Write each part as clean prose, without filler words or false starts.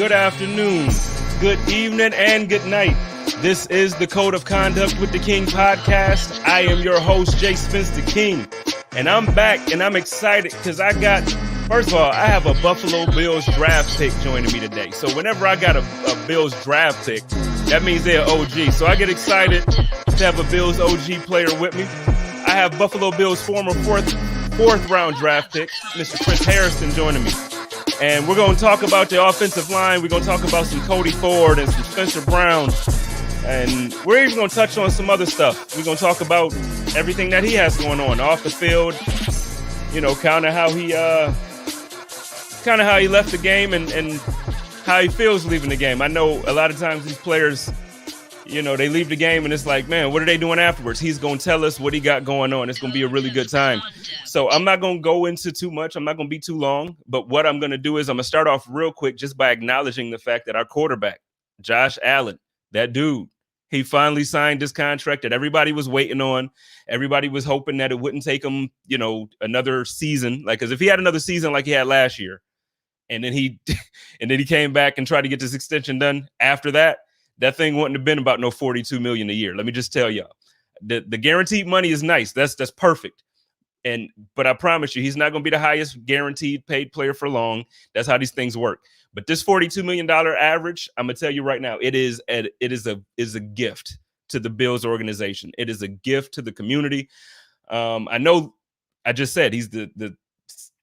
good afternoon, good evening, and good night. This is the Code of Conduct with the King podcast. I am your host, Jay Spence the King, and I'm back, and I'm excited because first of all, I have a Buffalo Bills draft pick joining me today. So whenever I got a Bills draft pick, that means they're OG. So I get excited to have a Bills OG player with me. I have Buffalo Bills former fourth round draft pick, Mr. Chris Hairston, joining me. And we're going to talk about the offensive line. We're going to talk about some Cody Ford and some Spencer Brown. And we're even going to touch on some other stuff. We're going to talk about everything that he has going on off the field, you know, kind of how he left the game and how he feels leaving the game. I know a lot of times these players, you know, they leave the game and it's like, man, what are they doing afterwards? He's going to tell us what he got going on. It's going to be a really good time. So I'm not going to go into too much. I'm not going to be too long. But what I'm going to do is I'm going to start off real quick just by acknowledging the fact that our quarterback, Josh Allen, that dude, he finally signed this contract that everybody was waiting on. Everybody was hoping that it wouldn't take him, you know, another season. Like, because if he had another season like he had last year, and then he came back and tried to get this extension done after that, that thing wouldn't have been about no $42 million a year. Let me just tell y'all, the guaranteed money is nice. That's perfect. But I promise you, he's not going to be the highest guaranteed paid player for long. That's how these things work. But this $42 million average, I'm gonna tell you right now, it is a gift to the Bills organization. It is a gift to the community. I know I just said he's the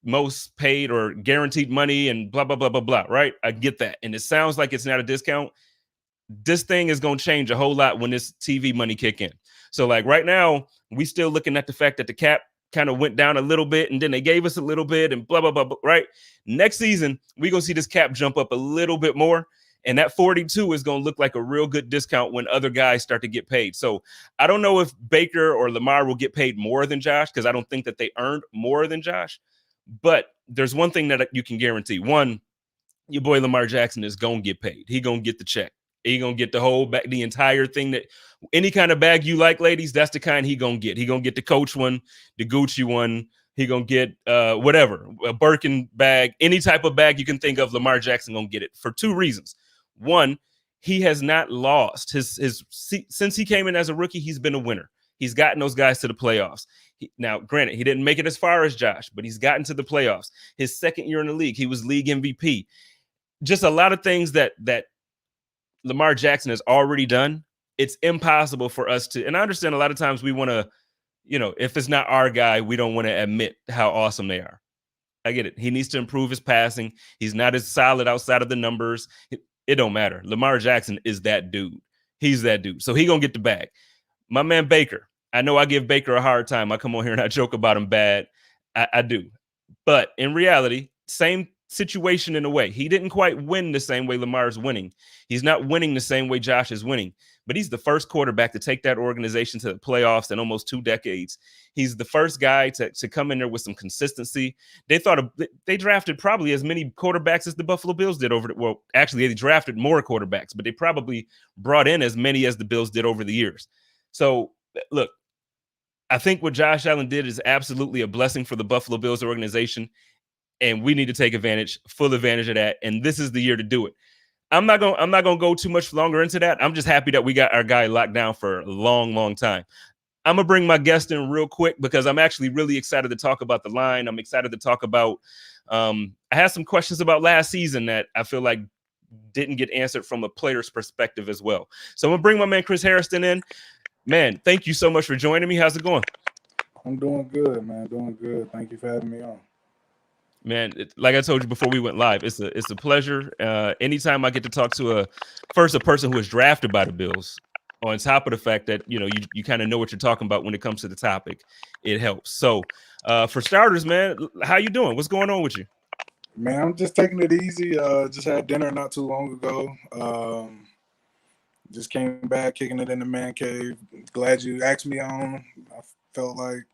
most paid or guaranteed money and blah blah blah blah blah. Right? I get that, and it sounds like it's not a discount. This thing is going to change a whole lot when this TV money kick in. So like right now, we still looking at the fact that the cap kind of went down a little bit and then they gave us a little bit and blah, blah, blah, blah, right? Next season, we're going to see this cap jump up a little bit more. And that 42 is going to look like a real good discount when other guys start to get paid. So I don't know if Baker or Lamar will get paid more than Josh because I don't think that they earned more than Josh. But there's one thing that you can guarantee. One, your boy Lamar Jackson is going to get paid. He going to get the check. He going to get the entire thing, that any kind of bag you like, ladies, that's the kind he going to get. He going to get the Coach one, the Gucci one. He going to get whatever, a Birkin bag, any type of bag you can think of. Lamar Jackson going to get it for two reasons. One, he has not lost since he came in as a rookie. He's been a winner. He's gotten those guys to the playoffs. Now, granted, he didn't make it as far as Josh, but he's gotten to the playoffs. His second year in the league, he was league MVP. Just a lot of things that Lamar Jackson has already done. It's impossible for us to, and I understand a lot of times we want to, you know, if it's not our guy, we don't want to admit how awesome they are. I get it. He needs to improve his passing. He's not as solid outside of the numbers. It don't matter. Lamar Jackson is that dude. He's that dude. So he going to get the bag. My man Baker, I know I give Baker a hard time. I come on here and I joke about him bad. I do. But in reality, same situation in a way. He didn't quite win the same way Lamar is winning. He's not winning the same way Josh is winning, but he's the first quarterback to take that organization to the playoffs in almost 2 decades. He's the first guy to come in there with some consistency. They drafted probably as many quarterbacks as the Buffalo Bills did actually they drafted more quarterbacks, but they probably brought in as many as the Bills did over the years. So look, I think what Josh Allen did is absolutely a blessing for the Buffalo Bills organization. And we need to take full advantage of that. And this is the year to do it. I'm not gonna go too much longer into that. I'm just happy that we got our guy locked down for a long, long time. I'm gonna bring my guest in real quick because I'm actually really excited to talk about the line. I'm excited to talk about. I had some questions about last season that I feel like didn't get answered from a player's perspective as well. So I'm gonna bring my man Chris Hairston in. Man, thank you so much for joining me. How's it going? I'm doing good, man. Doing good. Thank you for having me on. Man, like I told you before we went live, it's a pleasure. Anytime I get to talk to a person who was drafted by the Bills, on top of the fact that, you know, you kind of know what you're talking about when it comes to the topic, it helps. So for starters, man, how you doing? What's going on with you? Man, I'm just taking it easy. Just had dinner not too long ago. Just came back, kicking it in the man cave. Glad you asked me on. I felt like,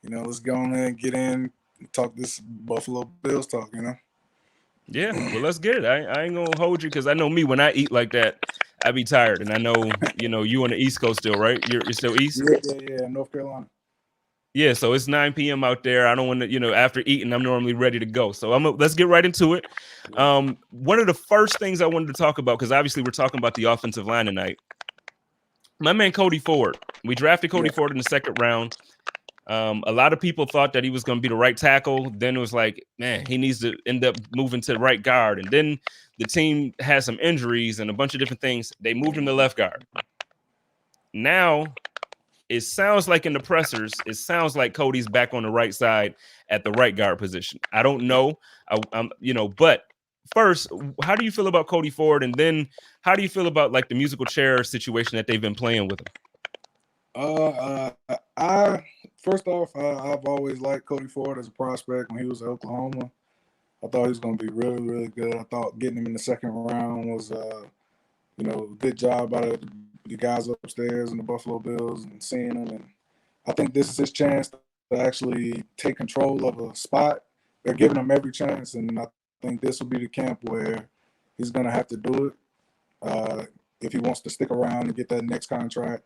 you know, let's go on and get in. Talk this Buffalo Bills talk, you know? Yeah, well, let's get it. I ain't going to hold you because I know me, when I eat like that, I be tired. And I know, you know, you on the East Coast still, right? You're still East? Yeah, North Carolina. Yeah, so it's 9 p.m. out there. I don't want to, after eating, I'm normally ready to go. So let's get right into it. One of the first things I wanted to talk about, because obviously we're talking about the offensive line tonight. My man Cody Ford. We drafted Cody Ford in the second round. A lot of people thought that he was going to be the right tackle. Then it was like, man, he needs to end up moving to the right guard. And then the team had some injuries and a bunch of different things. They moved him to left guard. Now it sounds like in the pressers, it sounds like Cody's back on the right side at the right guard position. I don't know. But first, how do you feel about Cody Ford? And then how do you feel about like the musical chair situation that they've been playing with him? First off, I've always liked Cody Ford as a prospect when he was at Oklahoma. I thought he was going to be really, really good. I thought getting him in the second round was, good job by the guys upstairs in the Buffalo Bills and seeing him. And I think this is his chance to actually take control of a spot. They're giving him every chance, and I think this will be the camp where he's going to have to do it if he wants to stick around and get that next contract.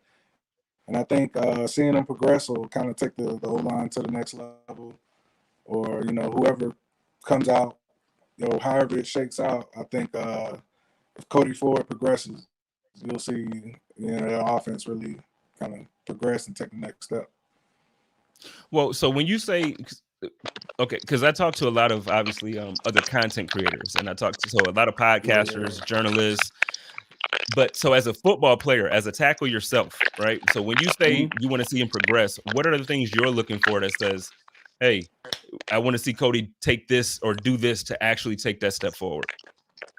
And I think seeing him progress will kind of take the O-line to the next level, or whoever comes out, however it shakes out. I think if Cody Ford progresses, you'll see their offense really kind of progress and take the next step. Well, so when you say, okay, because I talk to a lot of obviously other content creators, and I talk to a lot of podcasters, journalists. But so as a football player, as a tackle yourself, right? So when you say you want to see him progress, what are the things you're looking for that says, hey, I want to see Cody take this or do this to actually take that step forward?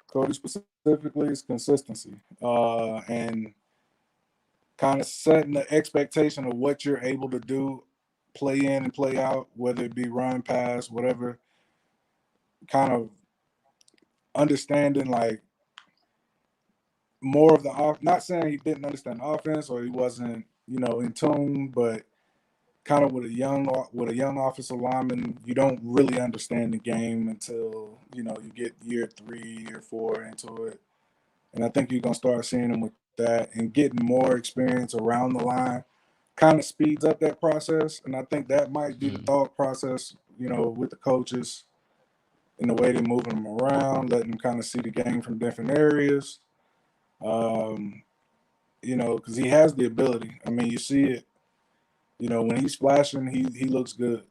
Cody specifically is consistency and kind of setting the expectation of what you're able to do, play in and play out, whether it be run, pass, whatever. Kind of understanding like more of the off. Not saying he didn't understand offense or he wasn't, in tune, but kind of with a young offensive lineman, you don't really understand the game until you get year 3 or 4 into it. And I think you're gonna start seeing him with that and getting more experience around the line. Kind of speeds up that process, and I think that might be the thought process, with the coaches in the way they're moving them around, letting them kind of see the game from different areas. Because he has the ability. I mean, you see it. When he's splashing, he looks good,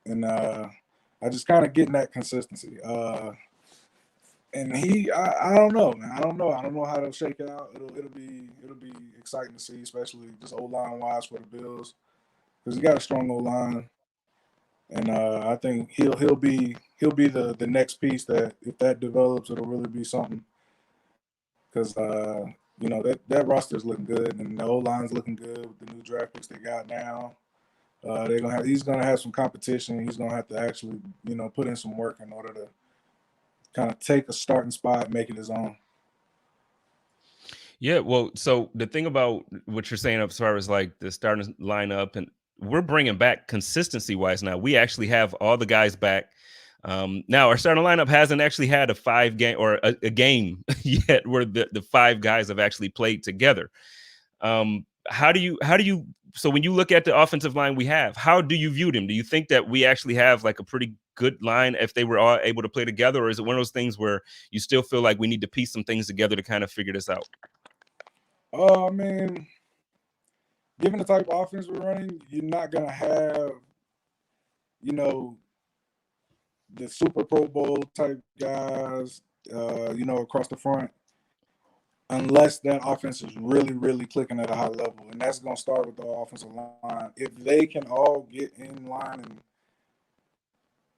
and I just kind of getting that consistency. And I don't know, man. I don't know how it'll shake out. It'll be exciting to see, especially just O-line wise for the Bills, because he got a strong O-line, and I think he'll be the next piece that if that develops, it'll really be something. Because that roster is looking good, and the O-line's looking good with the new draft picks they got now. He's gonna have some competition. He's gonna have to actually, put in some work in order to kind of take a starting spot, make it his own. Yeah, well, so the thing about what you're saying as far as like the starting lineup, and we're bringing back consistency wise now. We actually have all the guys back. Now our starting lineup hasn't actually had a 5-game or a game yet where the 5 guys have actually played together. How do you so when you look at the offensive line we have, how do you view them? Do you think that we actually have like a pretty good line if they were all able to play together, or is it one of those things where you still feel like we need to piece some things together to kind of figure this out? I mean, given the type of offense we're running, you're not gonna have, the Super Pro Bowl type guys, across the front, unless that offense is really, really clicking at a high level, and that's gonna start with the offensive line. If they can all get in line and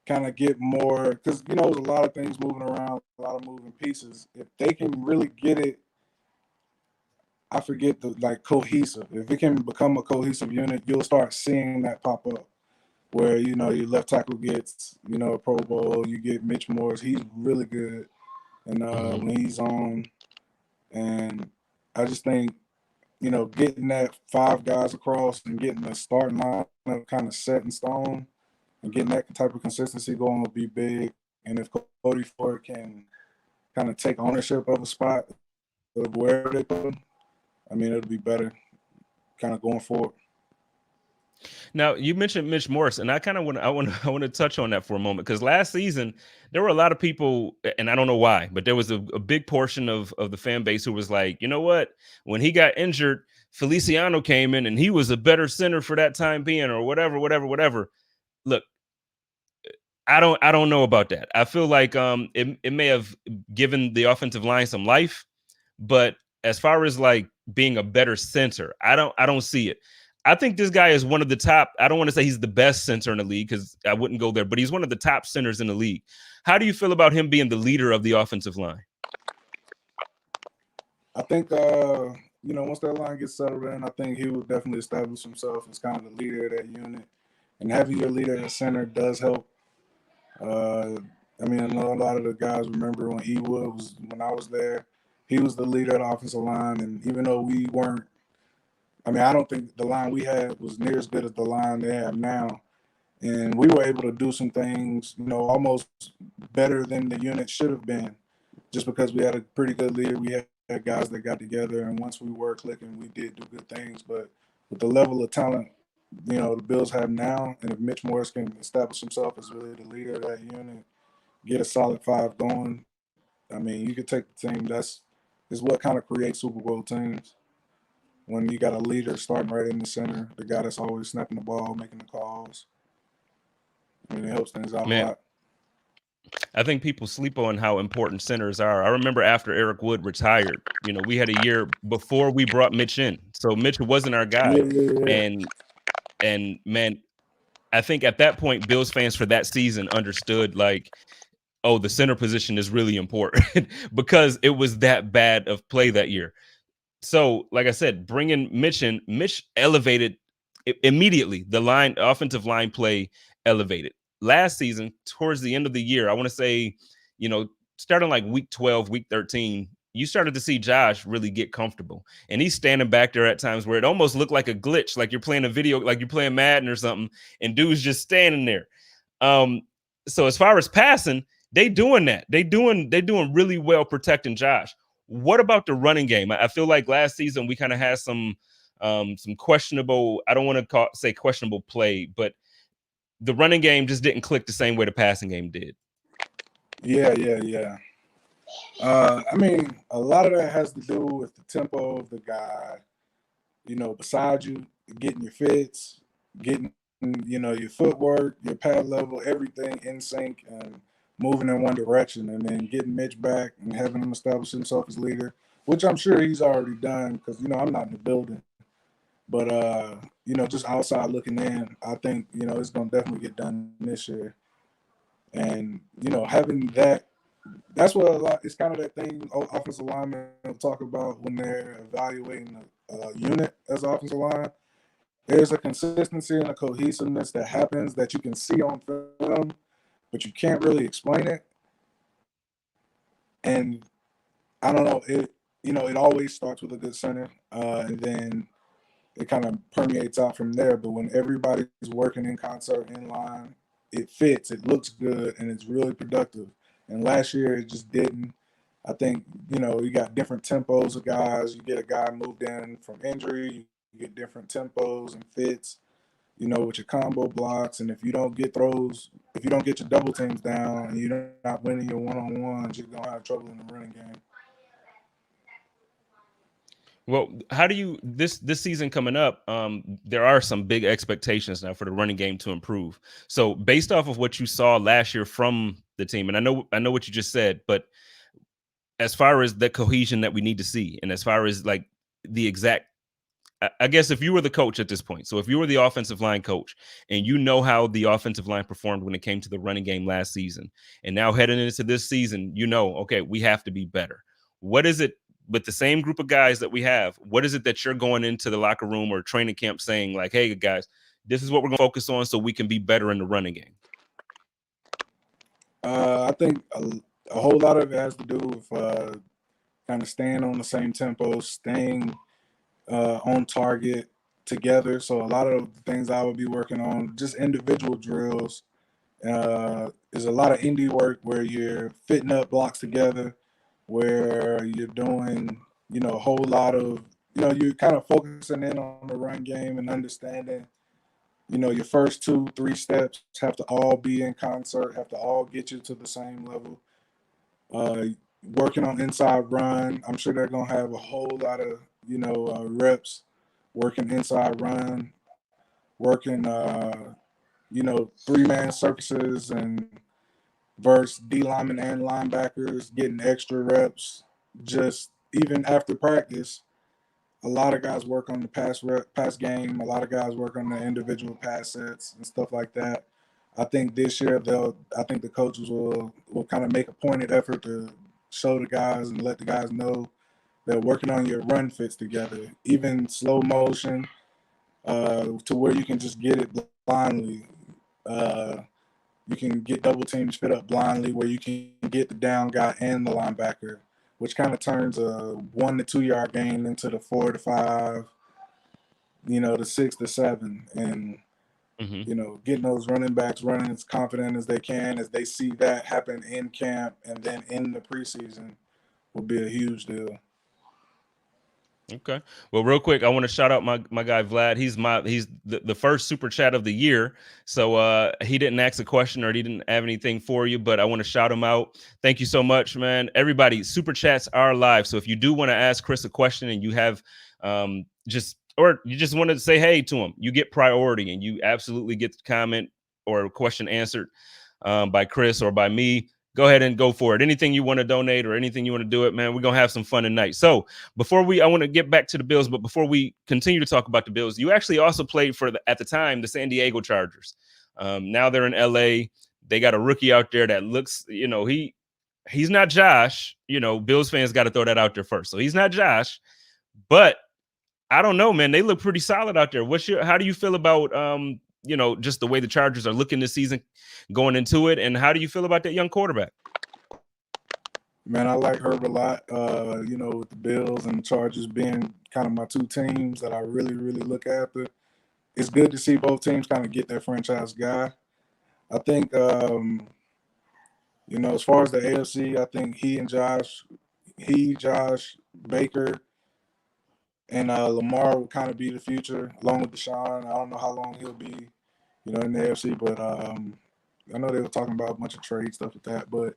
kind of get more, because there's a lot of things moving around, a lot of moving pieces. If they can really get it, I forget cohesive. If it can become a cohesive unit, you'll start seeing that pop up. Where your left tackle gets a Pro Bowl, you get Mitch Morse. He's really good, and when he's on, and I just think getting that 5 guys across and getting the starting lineup kind of set in stone and getting that type of consistency going will be big. And if Cody Ford can kind of take ownership of a spot of where they put him, I mean, it'll be better kind of going forward. Now you mentioned Mitch Morse, and I kind of want I want to touch on that for a moment because last season there were a lot of people, and I don't know why, but there was a big portion of the fan base who was like, you know what, when he got injured, Feliciano came in and he was a better center for that time being, or whatever, whatever, whatever. Look, I don't know about that. I feel like it may have given the offensive line some life, but as far as like being a better center, I don't see it. I think this guy is one of the top. I don't want to say he's the best center in the league because I wouldn't go there, but he's one of the top centers in the league. How do you feel about him being the leader of the offensive line? I think once that line gets settled in, I think he will definitely establish himself as kind of the leader of that unit. And having your leader at center does help. Uh, I mean, I know a lot of the guys remember when when I was there, he was the leader of the offensive line. And even though we weren't, I mean, I don't think the line we had was near as good as the line they have now. And we were able to do some things, almost better than the unit should have been, just because we had a pretty good leader. We had guys that got together, and once we were clicking, we did do good things. But with the level of talent, the Bills have now, and if Mitch Morris can establish himself as really the leader of that unit, get a solid five going, I mean, you could take the team. Is what kind of creates Super Bowl teams when you got a leader starting right in the center, the guy that's always snapping the ball, making the calls. I mean, it helps things out a Man, lot. I think people sleep on how important centers are. I remember after Eric Wood retired, we had a year before we brought Mitch in. So Mitch wasn't our Yeah, guy. yeah, yeah. And man, I think at that point, Bills fans for that season understood like, oh, the center position is really important because it was that bad of play that year. So, like I said, bringing Mitch in, Mitch elevated immediately. The offensive line play elevated. Last season, towards the end of the year, I want to say, you know, starting like week 12, week 13, you started to see Josh really get comfortable. And he's standing back there at times where it almost looked like a glitch, like you're playing a video, like you're playing Madden or something, and dude's just standing there. Um, so as far as passing, they doing that. They doing really well protecting Josh. What about the running game? I feel like last season we kind of had some questionable. I don't want to say questionable play, but the running game just didn't click the same way the passing game did. Yeah, yeah, yeah. I mean, a lot of that has to do with the tempo of the guy, beside you, getting your fits, getting, your footwork, your pad level, everything in sync and moving in one direction. And then getting Mitch back and having him establish himself as leader, which I'm sure he's already done because, I'm not in the building. But, just outside looking in, I think, it's going to definitely get done this year. And, having that's what a lot. It's kind of that thing offensive linemen talk about when they're evaluating a unit as an offensive line. There's a consistency and a cohesiveness that happens that you can see on film, but you can't really explain it. And I don't know. It always starts with a good center, and then it kind of permeates out from there. But when everybody's working in concert, in line, it fits. It looks good, and it's really productive. And last year it just didn't. I think you got different tempos of guys. You get a guy moved in from injury. You get different tempos and fits. With your combo blocks, and if you don't get throws, if you don't get your double teams down, and you're not winning your one on ones, you're gonna have trouble in the running game. Well, how do you this season coming up? There are some big expectations now for the running game to improve. So, based off of what you saw last year from the team, and I know what you just said, but as far as the cohesion that we need to see, and as far as like the exact, I guess if you were the coach at this point, so if you were the offensive line coach and you know how the offensive line performed when it came to the running game last season, and now heading into this season, okay, we have to be better. What is it with the same group of guys that we have? What is it that you're going into the locker room or training camp saying, like, hey, guys, this is what we're going to focus on so we can be better in the running game? I think a whole lot of it has to do with kind of staying on the same tempo, staying on target together. So a lot of the things I would be working on, just individual drills. There's a lot of indie work where you're fitting up blocks together, where you're doing, a whole lot of, you're kind of focusing in on the run game and understanding your first 2, 3 steps have to all be in concert, have to all get you to the same level. Uh, Working on inside run, I'm sure they're gonna have a whole lot of reps working inside run, working 3-man circuses and versus D linemen and linebackers, getting extra reps. Just even after practice, a lot of guys work on the pass game. A lot of guys work on the individual pass sets and stuff like that. I think this year I think the coaches will kind of make a pointed effort to show the guys and let the guys know that working on your run fits together, even slow motion, to where you can just get it blindly. Uh, you can get double teams fit up blindly, where you can get the down guy and the linebacker, which kind of turns a 1 to 2 yard gain into the 4 to 5, the 6 to 7, and Mm-hmm. getting those running backs running as confident as they can as they see that happen in camp and then in the preseason will be a huge deal. Okay. Well, real quick, I want to shout out my guy Vlad. He's the first super chat of the year. So he didn't ask a question or he didn't have anything for you, but I want to shout him out. Thank you so much, man. Everybody, super chats are live. So if you do want to ask Chris a question and you have just or you just want to say hey to him, you get priority and you absolutely get the comment or question answered by Chris or by me. Go ahead and go for it. Anything you want to donate or anything you want to do it, man, we're gonna have some fun tonight. So I want to get back to the Bills, but before we continue to talk about the Bills, you actually also played for at the time the San Diego Chargers. Now they're in LA. They got a rookie out there that looks, he's not Josh. Bills fans got to throw that out there first. So he's not Josh, but I don't know, man. They look pretty solid out there. How do you feel about just the way the Chargers are looking this season going into it, and how do you feel about that young quarterback? Man, I like Herb a lot. With the Bills and the Chargers being kind of my two teams that I really, really look after. It's good to see both teams kind of get their franchise guy. I think, as far as the AFC, I think Josh, Baker, and Lamar will kind of be the future, along with Deshaun. I don't know how long he'll be, in the AFC, but I know they were talking about a bunch of trade stuff with that. But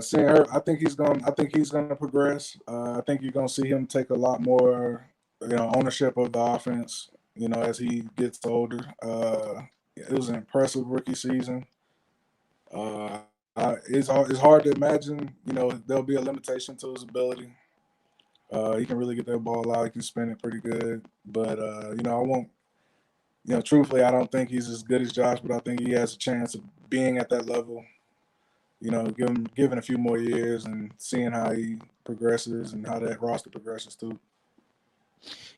seeing her, I think he's gonna progress. I think you're gonna see him take a lot more, ownership of the offense. As he gets older. It was an impressive rookie season. It's hard to imagine. There'll be a limitation to his ability. He can really get that ball out. He can spin it pretty good. But I won't. Truthfully, I don't think he's as good as Josh, but I think he has a chance of being at that level. Given a few more years and seeing how he progresses and how that roster progresses too.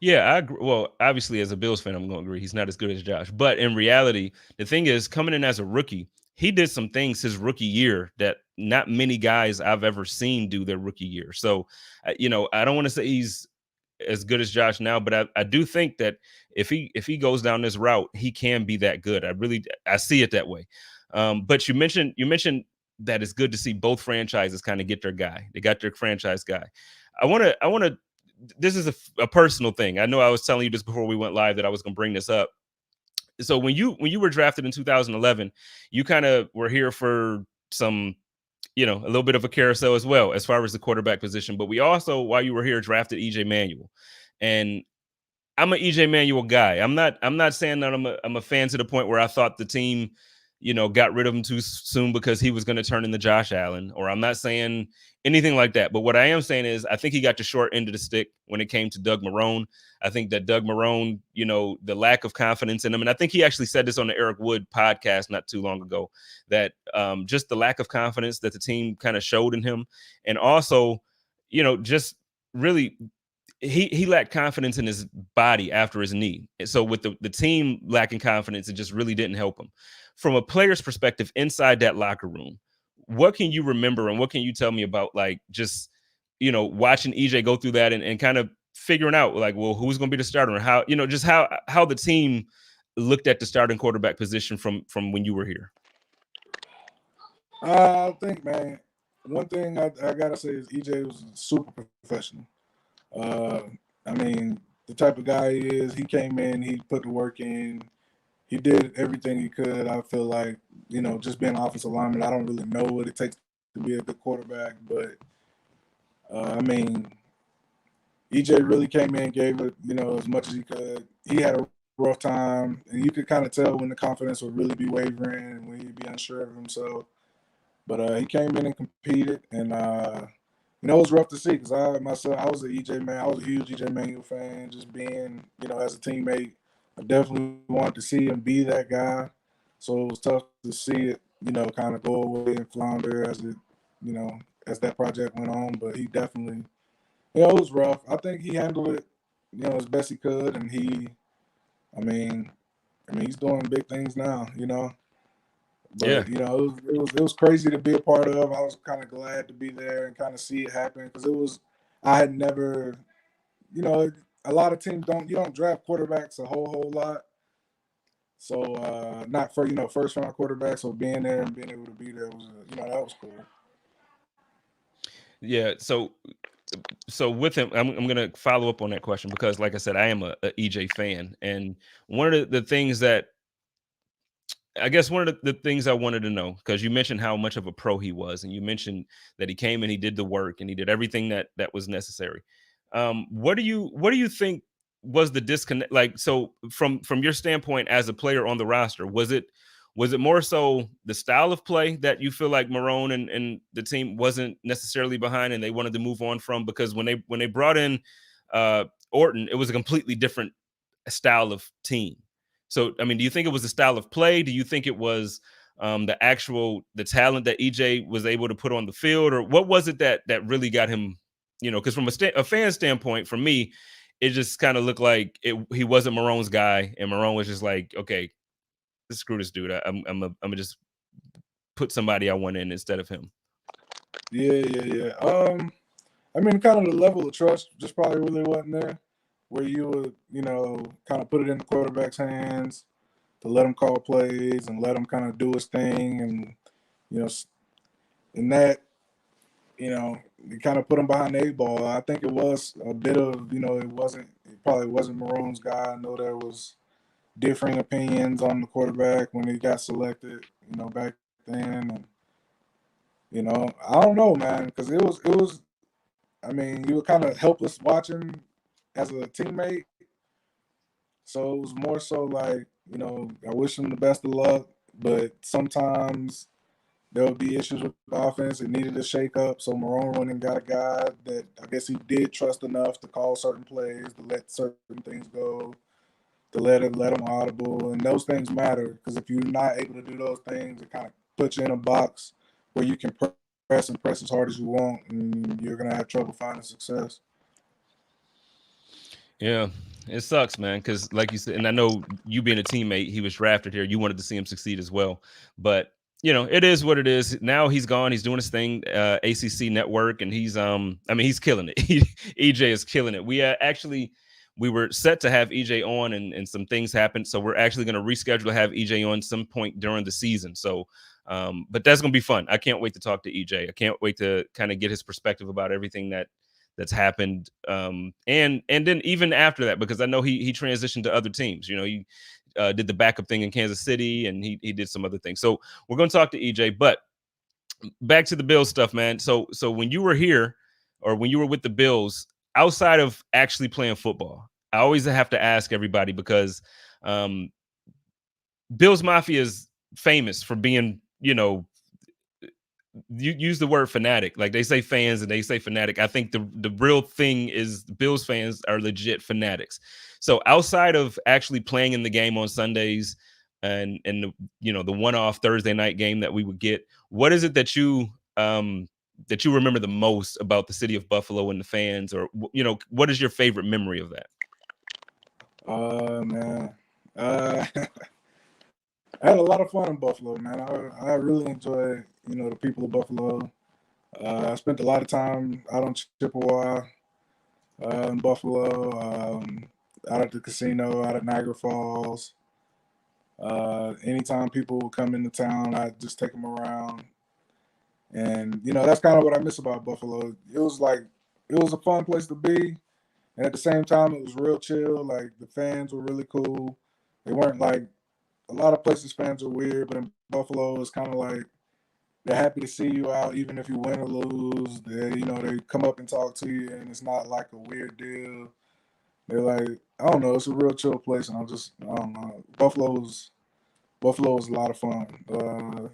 Yeah, I agree. Well, obviously, as a Bills fan, I'm going to agree he's not as good as Josh. But in reality, the thing is, coming in as a rookie, he did some things his rookie year that not many guys I've ever seen do their rookie year. So, I don't want to say he's as good as Josh now, but I do think that if he goes down this route, he can be that good. I see it that way. But you mentioned that it's good to see both franchises kind of get their guy. They got their franchise guy. I want to this is a personal thing. I know I was telling you this before we went live that I was going to bring this up. So when you were drafted in 2011, you kind of were here for some, a little bit of a carousel as well as far as the quarterback position. But we also, while you were here, drafted EJ Manuel, and I'm an EJ Manuel guy. I'm not saying that I'm a fan to the point where I thought the team, got rid of him too soon because he was going to turn into Josh Allen, or I'm not saying anything like that. But what I am saying is I think he got the short end of the stick when it came to Doug Marrone. I think that Doug Marrone, the lack of confidence in him, and I think he actually said this on the Eric Wood podcast not too long ago, that just the lack of confidence that the team kind of showed in him, and also, just really he lacked confidence in his body after his knee. And so with the team lacking confidence, it just really didn't help him. From a player's perspective, inside that locker room, what can you remember and what can you tell me about like just watching EJ go through that and kind of figuring out like, well, who's going to be the starter and how, just how the team looked at the starting quarterback position from when you were here? I think, man, one thing I gotta say is EJ was super professional. Uh, I mean, the type of guy he is. He came in, he put the work in, he did everything he could. I feel like, just being an offensive lineman, I don't really know what it takes to be a good quarterback, but I mean, EJ really came in, gave it, as much as he could. He had a rough time, and you could kind of tell when the confidence would really be wavering and when he'd be unsure of himself. But he came in and competed, and it was rough to see because I was an EJ man. I was a huge EJ Manuel fan. Just being, as a teammate, I definitely wanted to see him be that guy. So it was tough to see it, kind of go away and flounder you know, as that project went on. But he definitely, it was rough. I think he handled it, as best he could, and I mean, he's doing big things now. Yeah. But it was crazy to be a part of. I was kind of glad to be there and kind of see it happen because I had never, a lot of teams don't draft quarterbacks a whole lot. So not for first round quarterback. So being there and being able to be there was that was cool. Yeah. So with him, I'm gonna follow up on that question because, like I said, I am a EJ fan, and one of the things that I guess one of the things I wanted to know, because you mentioned how much of a pro he was, and you mentioned that he came and he did the work and he did everything that was necessary. What do you think was the disconnect? Like, so from your standpoint as a player on the roster, was it more so the style of play that you feel like Marone and the team wasn't necessarily behind and they wanted to move on from? Because when they brought in Orton, it was a completely different style of team. So, I mean, do you think it was the style of play? Do you think it was the talent that EJ was able to put on the field, or what was it that really got him? Because from a fan standpoint, for me, it just kind of looked like he wasn't Marone's guy, and Marone was just like, okay, screw this dude. I'm gonna just put somebody I want in instead of him. Yeah. I mean, kind of the level of trust just probably really wasn't there, where you would, kind of put it in the quarterback's hands to let him call plays and let him kind of do his thing, and you know, and that, you kind of put him behind the eight ball. I think it was a bit of, it probably wasn't Marone's guy. I know there was differing opinions on the quarterback when he got selected, back then, and I don't know, man, because it was. I mean, you were kind of helpless watching as a teammate. So it was more so like, I wish him the best of luck, but sometimes there would be issues with the offense. It needed a shake up. So Marone went and got a guy that I guess he did trust enough to call certain plays, to let certain things go, to let them audible. And those things matter because if you're not able to do those things, it kind of puts you in a box where you can press and press as hard as you want, and you're going to have trouble finding success. Yeah, it sucks, man. Because like you said, and I know you being a teammate, he was drafted here. You wanted to see him succeed as well, but it is what it is. Now he's gone. He's doing his thing, ACC Network, and I mean, he's killing it. EJ is killing it. We were set to have EJ on, and some things happened, so we're actually going to reschedule to have EJ on some point during the season. So, but that's going to be fun. I can't wait to talk to EJ. I can't wait to kind of get his perspective about everything that's happened, and then even after that, because I know he transitioned to other teams. He did the backup thing in Kansas City, and he did some other things. So we're going to talk to EJ, but back to the Bills stuff, man. So when you were here, or when you were with the Bills, outside of actually playing football, I always have to ask everybody because Bills Mafia is famous for being, you use the word fanatic. Like, they say fans and they say fanatic. I think the real thing is Bills fans are legit fanatics. So outside of actually playing in the game on Sundays and the one-off Thursday night game that we would get, what is it that you remember the most about the city of Buffalo and the fans, or what is your favorite memory of that? Man. I had a lot of fun in Buffalo, man. I really enjoy, the people of Buffalo. I spent a lot of time out on Chippewa, in Buffalo, out at the casino, out at Niagara Falls. Anytime people would come into town, I'd just take them around. And, that's kind of what I miss about Buffalo. It was a fun place to be. And at the same time, it was real chill. Like the fans were really cool. They weren't like a lot of places fans are weird, but in Buffalo, it's kind of like they're happy to see you out, even if you win or lose. They come up and talk to you, and it's not like a weird deal. They're like, I don't know, it's a real chill place, and I don't know. Buffalo was a lot of fun.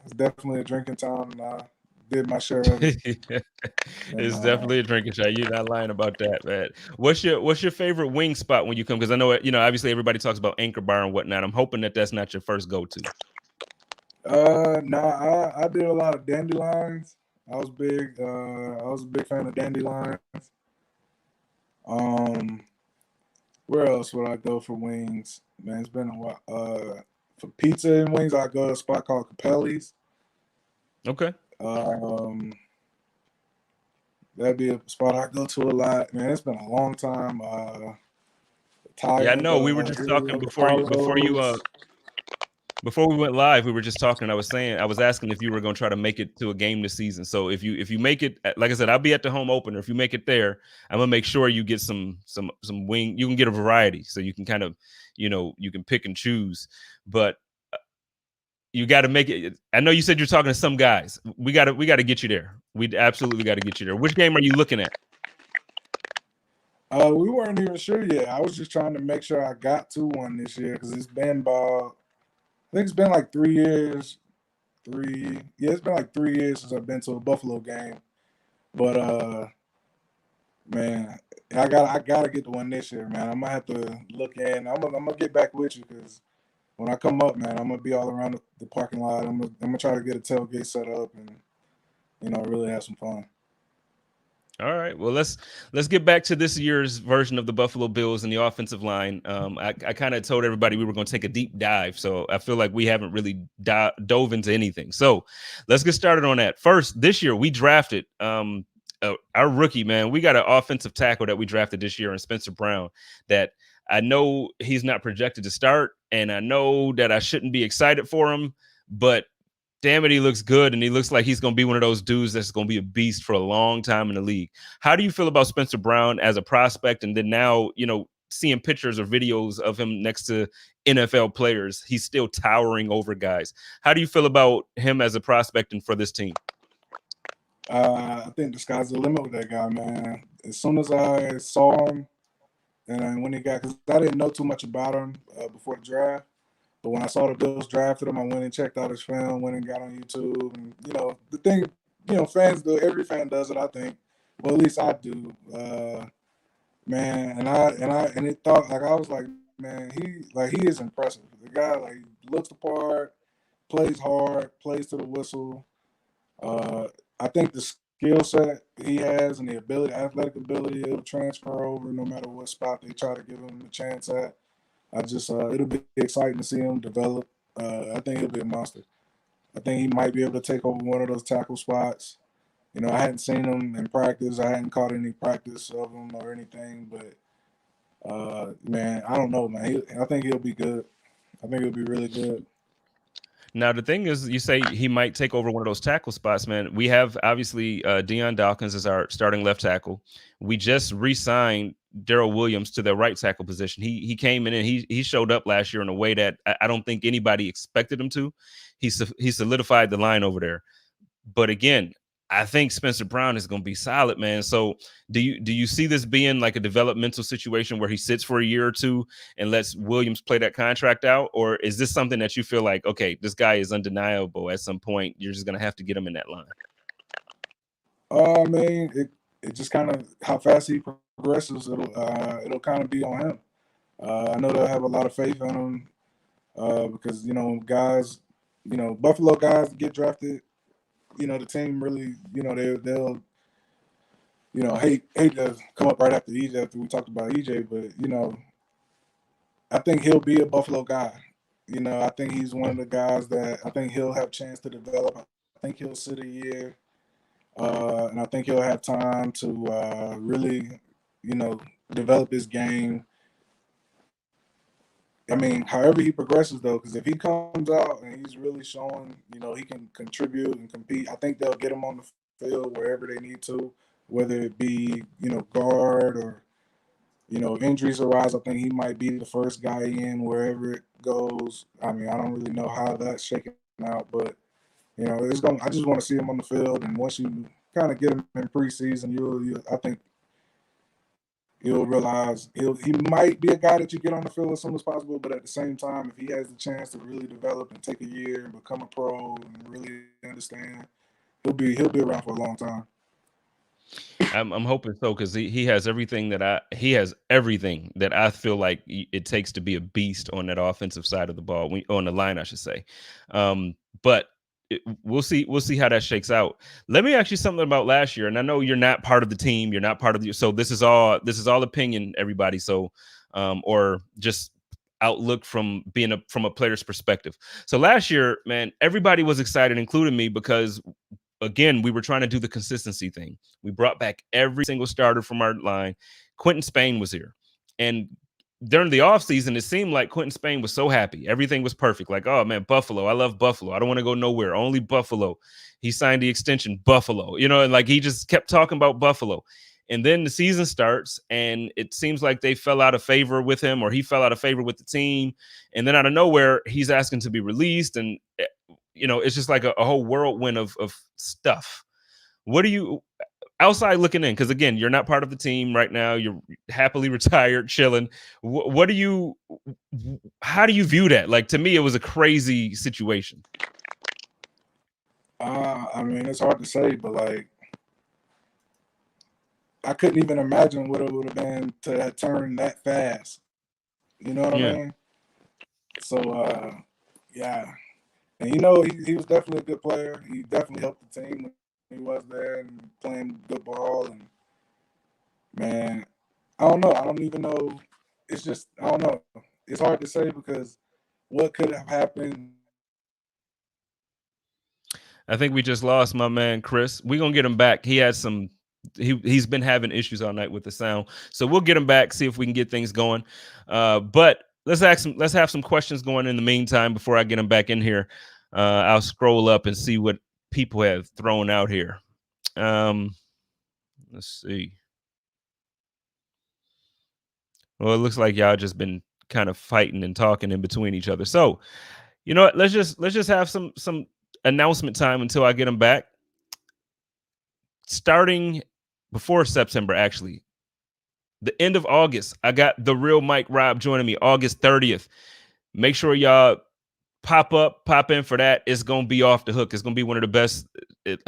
It's definitely a drinking town, and I did my share of it. And It's definitely a drinking shot. You're not lying about that, man. What's your favorite wing spot when you come? Because I know obviously everybody talks about Anchor Bar and whatnot. I'm hoping that that's not your first go to. nah, I did a lot of dandelions. I was a big fan of dandelions. Um, where else would I go for wings? Man, it's been a while. For pizza and wings, I go to a spot called Capelli's. Okay. Um, that'd be a spot I go to a lot. Man, it's been a long time. Yeah, I Italian, know. We were just talking Carlos. before we went live. We were just talking. I was asking if you were going to try to make it to a game this season. So if you make it, like I said, I'll be at the home opener. If you make it there, I'm gonna make sure you get some wing. You can get a variety, so you can kind of, you can pick and choose. But you got to make it. I know you said you're talking to some guys. We got to get you there. We absolutely got to get you there. Which game are you looking at? We weren't even sure yet. I was just trying to make sure I got to one this year because it's been about. I think it's been like 3 years. Yeah, it's been like 3 years since I've been to a Buffalo game. But man, I gotta get the one this year, man. I'm gonna have to look in. I'm gonna get back with you because when I come up, man, I'm gonna be all around the parking lot. I'm gonna try to get a tailgate set up and really have some fun. All right. Well, let's get back to this year's version of the Buffalo Bills and the offensive line. I kind of told everybody we were going to take a deep dive, so I feel like we haven't really dove into anything. So let's get started on that. First, this year we drafted our rookie, man. We got an offensive tackle that we drafted this year in Spencer Brown. That I know he's not projected to start, and I know that I shouldn't be excited for him, but damn it, he looks good, and he looks like he's going to be one of those dudes that's going to be a beast for a long time in the league. How do you feel about Spencer Brown as a prospect, and then now, seeing pictures or videos of him next to NFL players, he's still towering over guys. How do you feel about him as a prospect and for this team? I think the sky's the limit with that guy, man. As soon as I saw him, and when he got, because I didn't know too much about him before the draft. But when I saw the Bills drafted him, I went and checked out his film, went and got on YouTube. And, the thing, fans do, every fan does it, I think. Well, at least I do. Man, and it thought, like, I was like, man, he is impressive. The guy, like, looks the part, plays hard, plays to the whistle. Uh, I think the skill set he has and the ability, athletic ability, it'll transfer over no matter what spot they try to give him a chance at. It'll be exciting to see him develop. I think he'll be a monster. I think he might be able to take over one of those tackle spots. I hadn't seen him in practice. I hadn't caught any practice of him or anything, but man, I don't know, man. I think he'll be good. I think he'll be really good. Now, the thing is, you say he might take over one of those tackle spots, man. We have obviously Deion Dawkins as our starting left tackle. We just re-signed Daryl Williams to the right tackle position. He came in and he showed up last year in a way that I don't think anybody expected him to. He solidified the line over there. But again, I think Spencer Brown is going to be solid, man. So do you see this being like a developmental situation where he sits for a year or two and lets Williams play that contract out? Or is this something that you feel like, okay, this guy is undeniable at some point, you're just going to have to get him in that line? I mean, it just kind of how fast he progresses. It'll kind of be on him. I know they'll have a lot of faith in him because guys, Buffalo guys get drafted. The team really, they'll hate to come up right after EJ after we talked about EJ, but I think he'll be a Buffalo guy. I think he's one of the guys that I think he'll have a chance to develop. I think he'll sit a year, and I think he'll have time to really, develop his game. I mean, however he progresses though, because if he comes out and he's really showing, he can contribute and compete, I think they'll get him on the field wherever they need to, whether it be, guard or injuries arise. I think he might be the first guy in wherever it goes. I mean, I don't really know how that's shaking out, but it's going. I just want to see him on the field, and once you kind of get him in preseason, I think you'll realize he might be a guy that you get on the field as soon as possible. But at the same time, if he has the chance to really develop and take a year and become a pro and really understand, he'll be around for a long time. I'm hoping so because he has everything that I feel like it takes to be a beast on that offensive side of the ball, on the line, I should say. But we'll see how that shakes out. Let me ask you something about last year, and I know you're not part of the team, you're not part of the, so this is all opinion, everybody. So, or just outlook from from a player's perspective. So last year, man, everybody was excited, including me, because again, we were trying to do the consistency thing. We brought back every single starter from our line. Quentin Spain was here. And during the offseason, it seemed like Quentin Spain was so happy. Everything was perfect. Like, oh man, Buffalo. I love Buffalo. I don't want to go nowhere. Only Buffalo. He signed the extension, Buffalo. And like he just kept talking about Buffalo. And then the season starts, and it seems like they fell out of favor with him, or he fell out of favor with the team. And then out of nowhere, he's asking to be released. And it's just like a whole whirlwind of stuff. What do you, outside looking in, because again, you're not part of the team right now, you're happily retired, chilling. What do you, how do you view that? Like, to me, it was a crazy situation. I mean, it's hard to say, but like I couldn't even imagine what it would have been to turn that fast. You know what I mean? Yeah. So yeah. And he was definitely a good player. He definitely helped the team when he was there and playing good ball. And man, I don't know. I don't even know. It's just I don't know. It's hard to say because what could have happened. I think we just lost my man Chris. We're gonna get him back. He's been having issues all night with the sound. So we'll get him back, see if we can get things going. But let's have some questions going in the meantime before I get him back in here. I'll scroll up and see what people have thrown out here. Let's see. Well, it looks like y'all just been kind of fighting and talking in between each other. So, you know what? Let's just have some announcement time until I get him back. Starting before September, actually, the end of August, I got the real Mike Robb joining me August 30th. Make sure y'all pop in for that. It's gonna be off the hook. It's gonna be one of the best,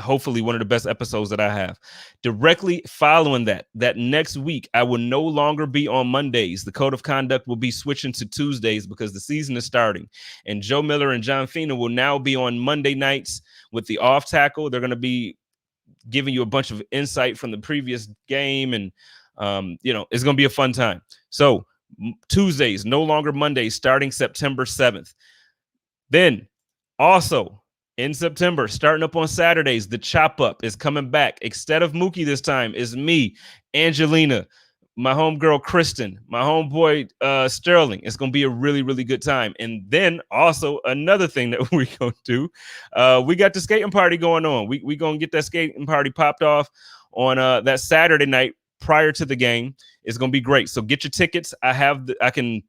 hopefully one of the best episodes that I have. Directly following that next week, I will no longer be on Mondays. The code of conduct will be switching to Tuesdays because the season is starting. And Joe Miller and John Fina will now be on Monday nights with the off tackle. They're gonna be giving you a bunch of insight from the previous game, and it's gonna be a fun time. So Tuesdays, no longer Mondays, starting September 7th. Then also in September, starting up on Saturdays, the Chop Up is coming back. Instead of Mookie this time, is me, Angelina, my homegirl Kristen, my homeboy Sterling. It's going to be a really, really good time. And then also another thing that we're going to do, we got the skating party going on. We going to get that skating party popped off on that Saturday night prior to the game. It's going to be great. So get your tickets. I can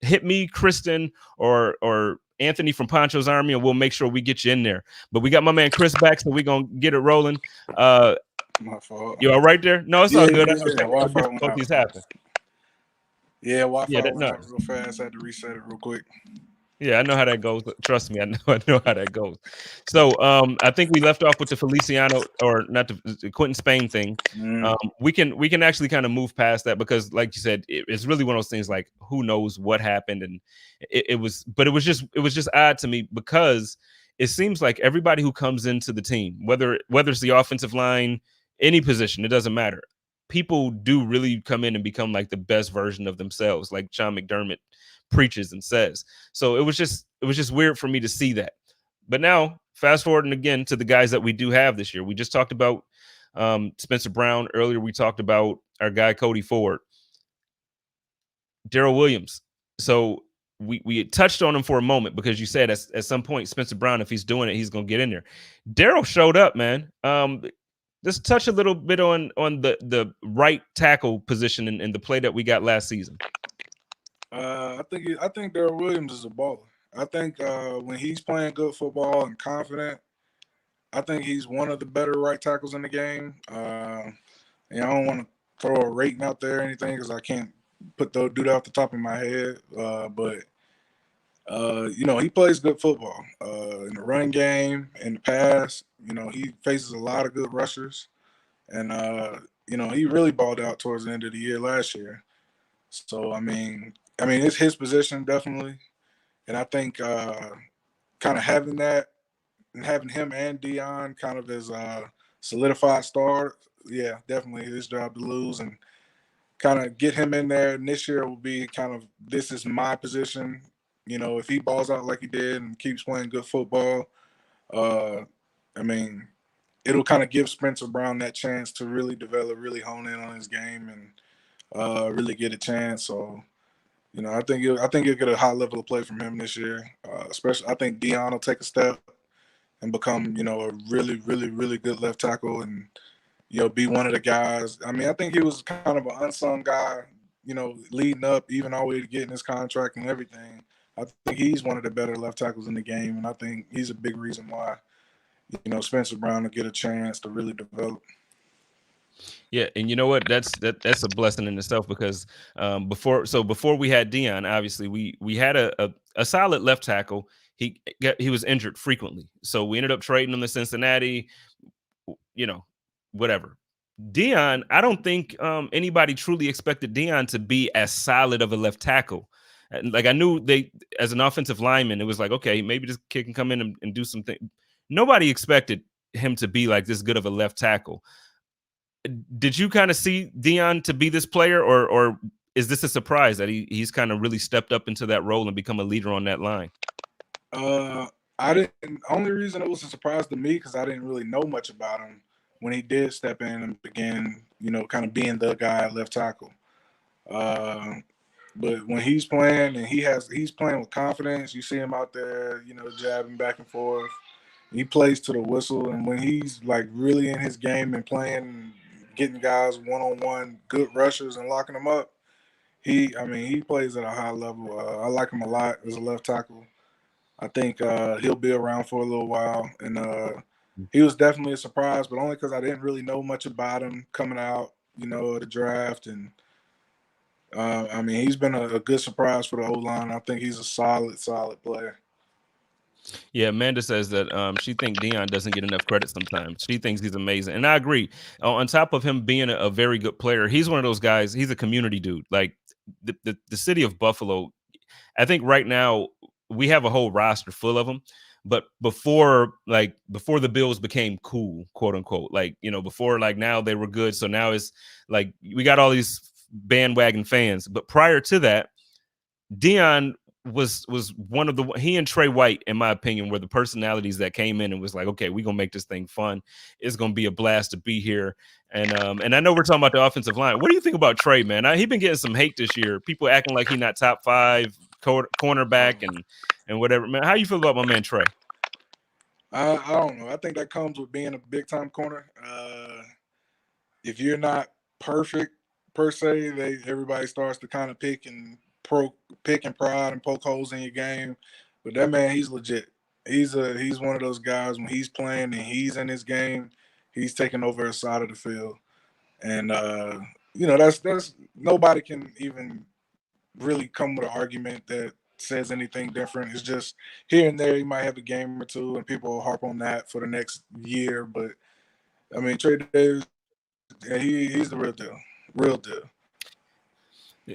hit me, Kristen, or Anthony from Poncho's Army, and we'll make sure we get you in there. But we got my man Chris back, so we're going to get it rolling. My fault. You all right there? No, it's all good. Difficulties happen. Yeah, Wi-Fi went no. out real fast. I had to reset it real quick. Yeah, I know how that goes. Trust me, I know how that goes. So I think we left off with the Feliciano, or not the Quentin Spain thing. We can actually kind of move past that because, like you said, it's really one of those things like who knows what happened, and it was just odd to me because it seems like everybody who comes into the team, whether it's the offensive line, any position, it doesn't matter. People do really come in and become like the best version of themselves, like Sean McDermott preaches and says. So it was just weird for me to see that. But now, fast forwarding again to the guys that we do have this year. We just talked about Spencer Brown earlier. We talked about our guy Cody Ford, Daryl Williams. So we touched on him for a moment because you said at some point Spencer Brown, if he's doing it, he's gonna get in there. Daryl showed up, man. Just touch a little bit on the right tackle position in the play that we got last season. I think Darrell Williams is a baller. I think when he's playing good football and confident, I think he's one of the better right tackles in the game. And I don't want to throw a rating out there or anything because I can't do that off the top of my head. But he plays good football in the run game, in the pass. He faces a lot of good rushers, and he really balled out towards the end of the year last year. So I mean, it's his position definitely, and I think kind of having that and having him and Dion kind of as a solidified star, yeah, definitely his job to lose and kind of get him in there. And this year will be kind of this is my position. If he balls out like he did and keeps playing good football, uh, I mean, it'll kind of give Spencer Brown that chance to really develop, really hone in on his game, and really get a chance. So, I think you'll get a high level of play from him this year. Especially, I think Dion will take a step and become, a really, really, really good left tackle, and be one of the guys. I mean, I think he was kind of an unsung guy, leading up, even all the way to getting his contract and everything. I think he's one of the better left tackles in the game, and I think he's a big reason why, Spencer Brown will get a chance to really develop. Yeah, and you know what? That's a blessing in itself because before we had Dion, obviously we had a solid left tackle. He was injured frequently, so we ended up trading him to Cincinnati. You know, whatever. Dion, I don't think anybody truly expected Dion to be as solid of a left tackle. And like I knew they, as an offensive lineman, it was like, okay, maybe this kid can come in and do something. Nobody expected him to be like this good of a left tackle. Did you kind of see Dion to be this player, or is this a surprise that he's kind of really stepped up into that role and become a leader on that line? Uh, I didn't. Only reason it was a surprise to me because I didn't really know much about him when he did step in and begin, kind of being the guy at left tackle. Uh, but when he's playing and he's playing with confidence, you see him out there, jabbing back and forth. He plays to the whistle, and when he's like really in his game and playing, getting guys one on one, good rushers and locking them up, he plays at a high level. I like him a lot as a left tackle. I think he'll be around for a little while, and he was definitely a surprise, but only because I didn't really know much about him coming out, of the draft, and he's been a good surprise for the O line. I think he's a solid player. Yeah, Amanda says that she thinks Dion doesn't get enough credit sometimes. She thinks he's amazing, and I agree. On top of him being a very good player, he's one of those guys. He's a community dude. Like the city of Buffalo, I think right now we have a whole roster full of them. But before the Bills became cool, quote unquote, before like now they were good, so now it's like we got all these bandwagon fans. But prior to that, Dion was one of he and Trey White, in my opinion, were the personalities that came in and was like, okay, we're gonna make this thing fun. It's gonna be a blast to be here. And I know we're talking about the offensive line. What do you think about Trey, man? He been getting some hate this year. People acting like he's not top 5 cornerback and whatever. Man, how you feel about my man Trey? I don't know. I think that comes with being a big time corner. If you're not perfect per se, everybody starts to kind of pick and prod and poke holes in your game. But that man, he's legit. He's one of those guys when he's playing and he's in his game, he's taking over a side of the field. And that's nobody can even really come with an argument that says anything different. It's just here and there you might have a game or two and people will harp on that for the next year. But I mean Trey Davis, yeah, he's the real deal. Real deal.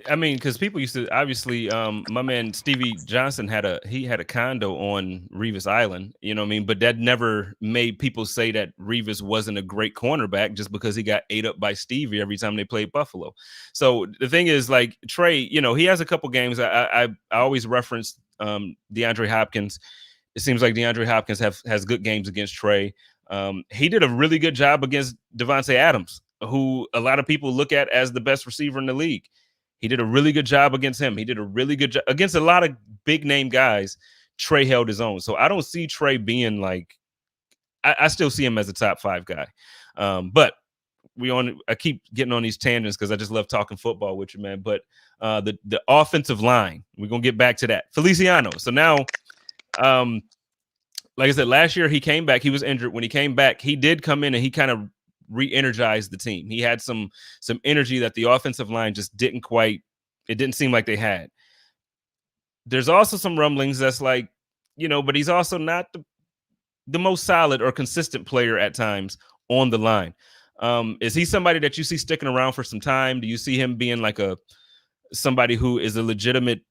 I mean, because people used to obviously, my man Stevie Johnson had a condo on Revis Island, you know what I mean? But that never made people say that Revis wasn't a great cornerback just because he got ate up by Stevie every time they played Buffalo. So the thing is, like Trey, he has a couple games. I always reference DeAndre Hopkins. It seems like DeAndre Hopkins has good games against Trey. He did a really good job against Devontae Adams, who a lot of people look at as the best receiver in the league. He did a really good job against him. He did a really good job against a lot of big name guys. Trey held his own. So I don't see Trey being like, I still see him as a top 5 guy. But I keep getting on these tangents because I just love talking football with you, man. But the offensive line, we're gonna get back to that. Feliciano. So now, like I said, last year he came back. He was injured. When he came back, he did come in and he kind of re-energized the team. He had some energy that the offensive line just didn't quite. It didn't seem like they had. There's also some rumblings that's like, but he's also not the most solid or consistent player at times on the line. Is he somebody that you see sticking around for some time? Do you see him being like somebody who is a legitimate,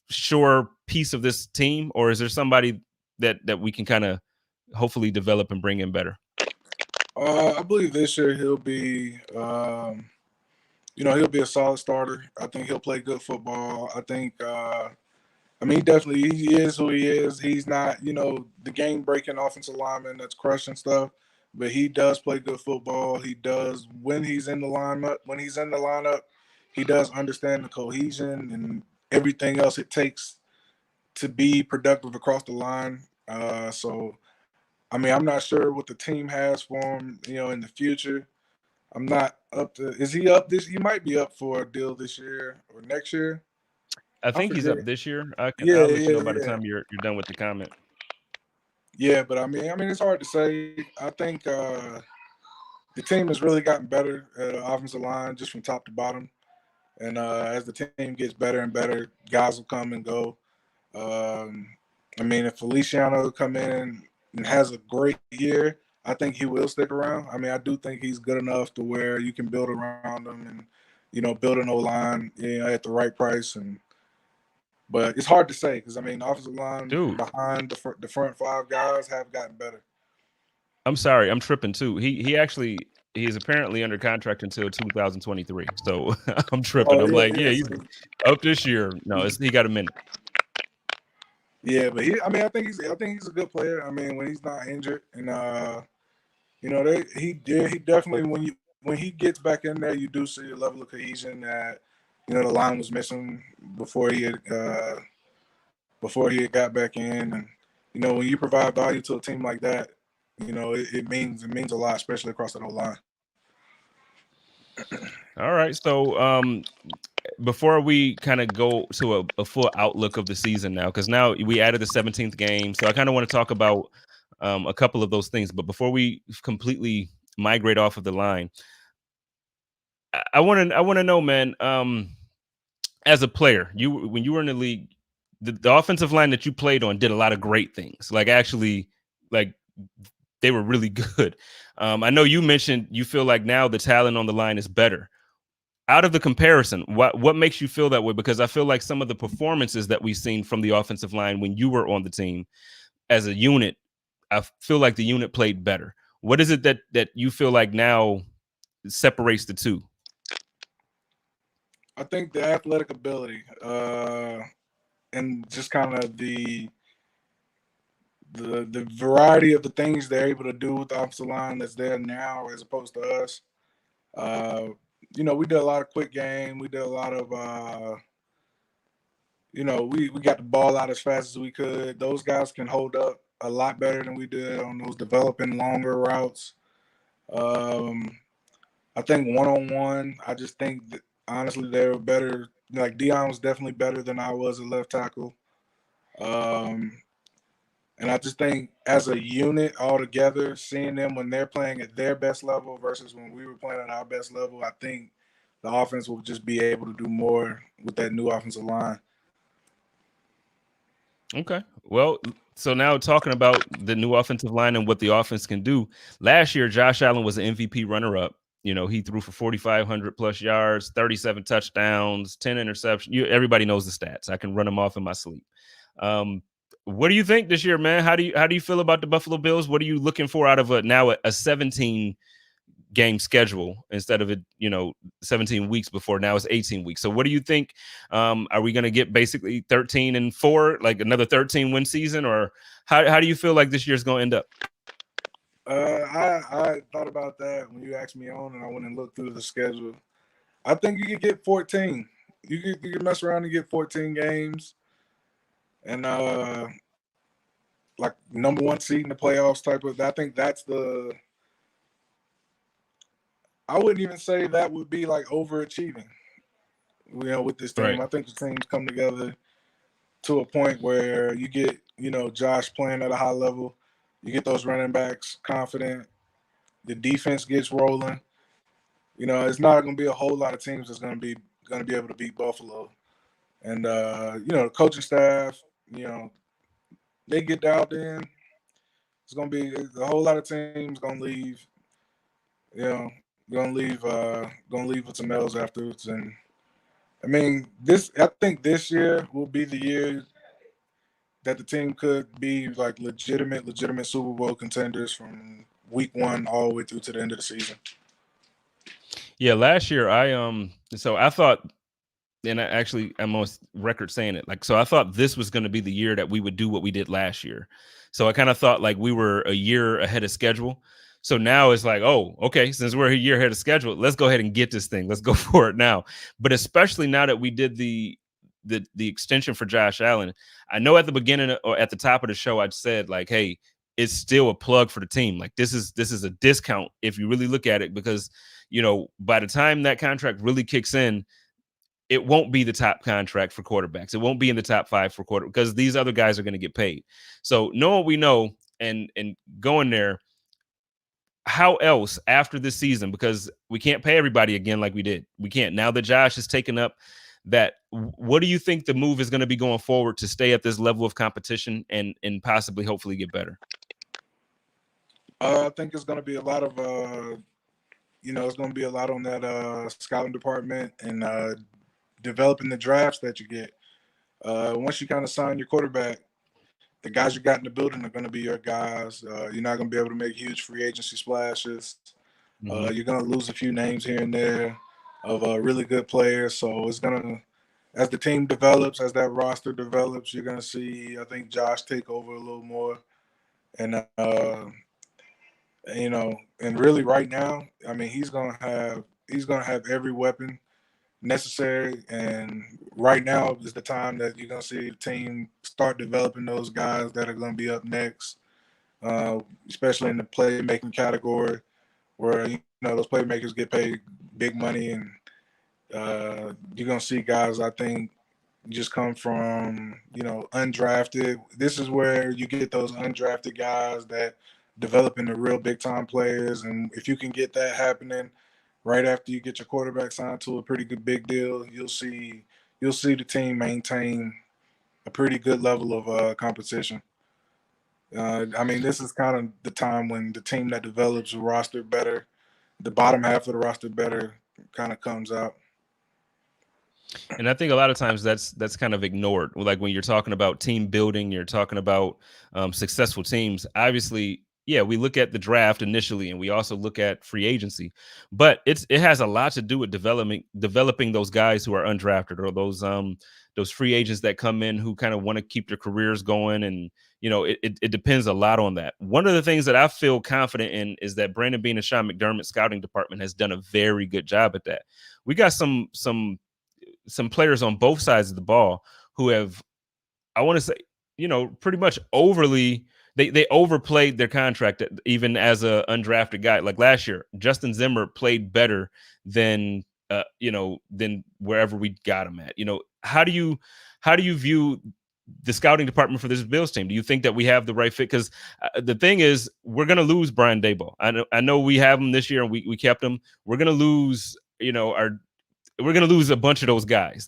sure piece of this team, or is there somebody that we can kind of hopefully develop and bring in better? I believe this year he'll be, he'll be a solid starter. I think he'll play good football. I think, he is who he is. He's not, the game-breaking offensive lineman that's crushing stuff, but he does play good football. He does when he's in the lineup. When he's in the lineup, he does understand the cohesion and everything else it takes to be productive across the line. I'm not sure what the team has for him, in the future. I'm not up to. Is he up this? He might be up for a deal this year or next year. I I think he's forget. up this year. Yeah, I'll let you yeah, know by the yeah. time you're done with the comment. Yeah, but it's hard to say. I think the team has really gotten better at the offensive line, just from top to bottom. And as the team gets better and better, guys will come and go. Um, if Feliciano come in and has a great year, I think he will stick around. I do think he's good enough to where you can build around him and, build an O-line, at the right price. But it's hard to say because, the offensive line Dude, behind the front five guys have gotten better. I'm sorry, I'm tripping too. He is apparently under contract until 2023. So I'm tripping. Oh, I'm yeah, like, yeah, yeah. he's up this year. No, he got a minute. Yeah, but I think he's a good player. When he's not injured, and he definitely when he gets back in there, you do see a level of cohesion that the line was missing before he had got back in, and when you provide value to a team like that, it means a lot, especially across the whole line. All right. So before we kind of go to a full outlook of the season now, because now we added the 17th game. So I kind of want to talk about a couple of those things. But before we completely migrate off of the line, I want to know, man, as a player, when you were in the league, the offensive line that you played on did a lot of great things. Like actually, like they were really good. I know you mentioned you feel like now the talent on the line is better. Out of the comparison, what makes you feel that way? Because I feel like some of the performances that we've seen from the offensive line when you were on the team as a unit, I feel like the unit played better. What is it that you feel like now separates the two? I think the athletic ability, and just kind of the variety of the things they're able to do with the offensive line that's there now as opposed to us. Uh, we did a lot of quick game. We did a lot of, we got the ball out as fast as we could. Those guys can hold up a lot better than we did on those developing longer routes. I think one-on-one, I just think that, honestly, they were better. Like Dion was definitely better than I was at left tackle. And I just think as a unit all together, seeing them when they're playing at their best level versus when we were playing at our best level, I think the offense will just be able to do more with that new offensive line. Okay. Well, so now talking about the new offensive line and what the offense can do. Last year, Josh Allen was an MVP runner-up. He threw for 4,500 plus yards, 37 touchdowns, 10 interceptions. Everybody knows the stats. I can run them off in my sleep. What do you think this year, man? How do you feel about the Buffalo Bills? What are you looking for out of a 17 game schedule instead of 17 weeks before? Now it's 18 weeks. So what do you think? Are we going to get basically 13-4, like another 13 win season, or how do you feel like this year's going to end up? I thought about that when you asked me on, and I went and looked through the schedule. I think you could get 14. You could mess around and get 14 games, and like number one seed in the playoffs type of. I think that's the I wouldn't even say that would be like overachieving. With this team, Right. I think the teams come together to a point where you get, Josh playing at a high level. You get those running backs confident. The defense gets rolling. It's not going to be a whole lot of teams that's going to be able to beat Buffalo. And the coaching staff, they get out there. It's going to be a whole lot of teams going to leave. You know, going to leave with some L's afterwards. And I mean, I think this year will be the year that the team could be like legitimate Super Bowl contenders from week one all the way through to the end of the season. Yeah, last year so I thought, and I'm on record saying it, like, so I thought this was going to be the year that we would do what we did last year. So I kind of thought like we were a year ahead of schedule. So now it's like, oh, okay, since we're a year ahead of schedule, let's go ahead and get this thing. Let's go for it now. But especially now that we did the extension for Josh Allen, I know at the beginning or at the top of the show, I'd said like, hey, it's still a plug for the team. Like this is a discount if you really look at it, because by the time that contract really kicks in, it won't be the top contract for quarterbacks. It won't be in the top 5 for quarter, because these other guys are going to get paid. So knowing what we know and going there, how else after this season, because we can't pay everybody again like we did. We can't. Now that Josh has taken up that, what do you think the move is going to be going forward to stay at this level of competition and possibly hopefully get better? I think it's going to be a lot of it's going to be a lot on that scouting department and developing the drafts that you get. Once you kind of sign your quarterback, the guys you got in the building are going to be your guys. You're not going to be able to make huge free agency splashes. Mm-hmm. You're going to lose a few names here and there of really good players. So it's going to, as the team develops, as that roster develops, you're going to see, I think, Josh take over a little more. And, and really right now, I mean, he's going to have every weapon necessary, and right now is the time that you're going to see the team start developing those guys that are going to be up next, especially in the playmaking category, where those playmakers get paid big money, and you're going to see guys, I think, just come from undrafted. This is where you get those undrafted guys that develop into real big time players, and if you can get that happening right after you get your quarterback signed to a pretty good big deal, you'll see the team maintain a pretty good level of competition. I mean, this is kind of the time when the team that develops a roster better, the bottom half of the roster better, kind of comes out. And I think a lot of times that's kind of ignored. Like when you're talking about team building, you're talking about successful teams. Obviously, yeah, we look at the draft initially, and we also look at free agency. But it has a lot to do with developing those guys who are undrafted, or those free agents that come in who kind of want to keep their careers going. And it depends a lot on that. One of the things that I feel confident in is that Brandon Beane and Sean McDermott's scouting department has done a very good job at that. We got some players on both sides of the ball who have, I want to say, pretty much they overplayed their contract, even as a undrafted guy. Like last year, Justin Zimmer played better than than wherever we got him at. How do you view the scouting department for this Bills team? Do you think that we have the right fit? Because the thing is, we're going to lose Brian Daboll. I know we have him this year, and we kept him. We're going to lose, we're going to lose a bunch of those guys.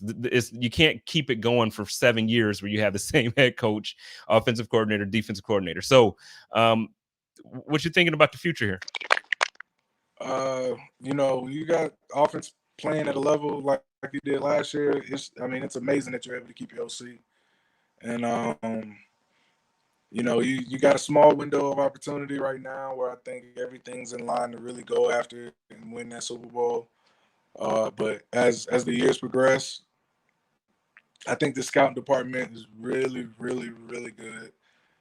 You can't keep it going for 7 years where you have the same head coach, offensive coordinator, defensive coordinator. So what you thinking about the future here? You got offense playing at a level like you did last year. It's amazing that you're able to keep your OC. And, you got a small window of opportunity right now where I think everything's in line to really go after and win that Super Bowl. But as the years progress, I think the scouting department is really, really, really good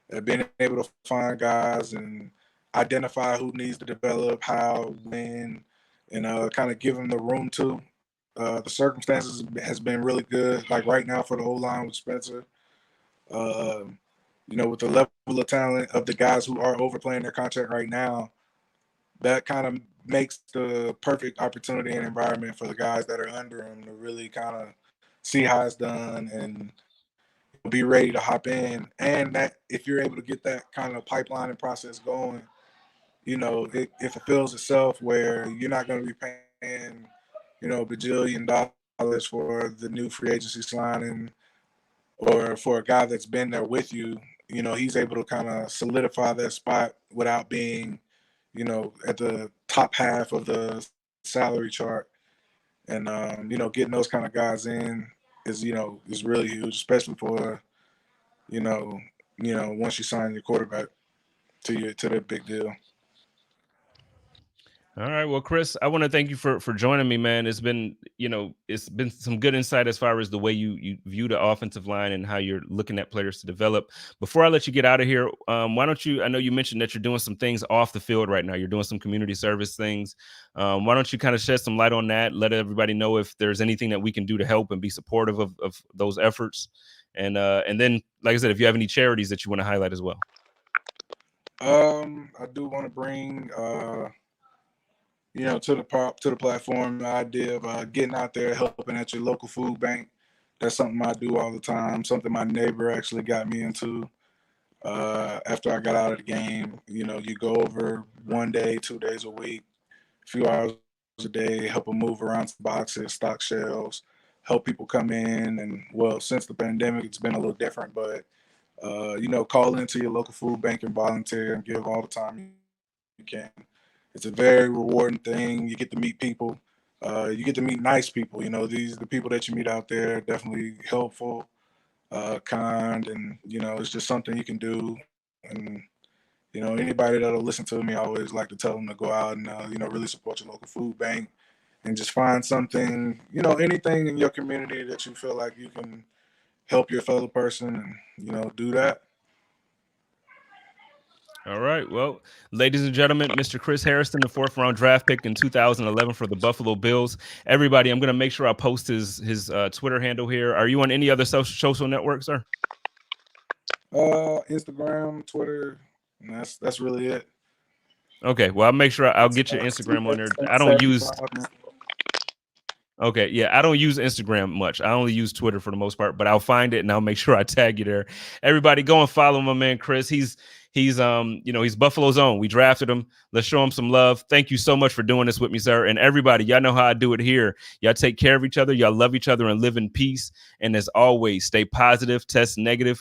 at being able to find guys and identify who needs to develop, how, when, and kind of give them the room to. The circumstances has been really good. Like right now for the O-line with Spencer, with the level of talent of the guys who are overplaying their contract right now, that kind of makes the perfect opportunity and environment for the guys that are under him to really kind of see how it's done and be ready to hop in. And that if you're able to get that kind of pipeline and process going, it fulfills itself where you're not going to be paying, bajillion dollars for the new free agency signing or for a guy that's been there with you. He's able to kind of solidify that spot without being, at the top half of the salary chart. And, getting those kind of guys in is really huge, especially for, once you sign your quarterback to that big deal. All right. Well, Chris, I want to thank you for joining me, man. It's been some good insight as far as the way you view the offensive line and how you're looking at players to develop. Before I let you get out of here, why don't you? I know you mentioned that you're doing some things off the field right now. You're doing some community service things. Why don't you kind of shed some light on that? Let everybody know if there's anything that we can do to help and be supportive of those efforts. And then, like I said, if you have any charities that you want to highlight as well. I do want to bring to the platform, the idea of getting out there, helping at your local food bank. That's something I do all the time. Something my neighbor actually got me into after I got out of the game. You go over 1 day, 2 days a week, a few hours a day, help them move around some boxes, stock shelves, help people come in. And well, since the pandemic, it's been a little different, but call into your local food bank and volunteer and give all the time you can. It's a very rewarding thing. You get to meet people. You get to meet nice people. These the people that you meet out there, definitely helpful, kind, and it's just something you can do. And anybody that'll listen to me, I always like to tell them to go out and really support your local food bank and just find something, anything in your community that you feel like you can help your fellow person and do that. All right. Well, ladies and gentlemen, Mr. Chris Hairston, the 4th-round draft pick in 2011 for the Buffalo Bills. Everybody, I'm going to make sure I post his Twitter handle here. Are you on any other social networks, sir? Instagram, Twitter, and that's really it. Okay. Well, I'll make sure I'll get your Instagram on there. I don't use. Okay, yeah, I don't use Instagram much. I only use Twitter for the most part, but I'll find it and I'll make sure I tag you there. Everybody, go and follow my man Chris. He's Buffalo's own. We drafted him. Let's show him some love. Thank you so much for doing this with me, sir. And everybody, y'all know how I do it here. Y'all take care of each other. Y'all love each other and live in peace. And as always, stay positive, test negative,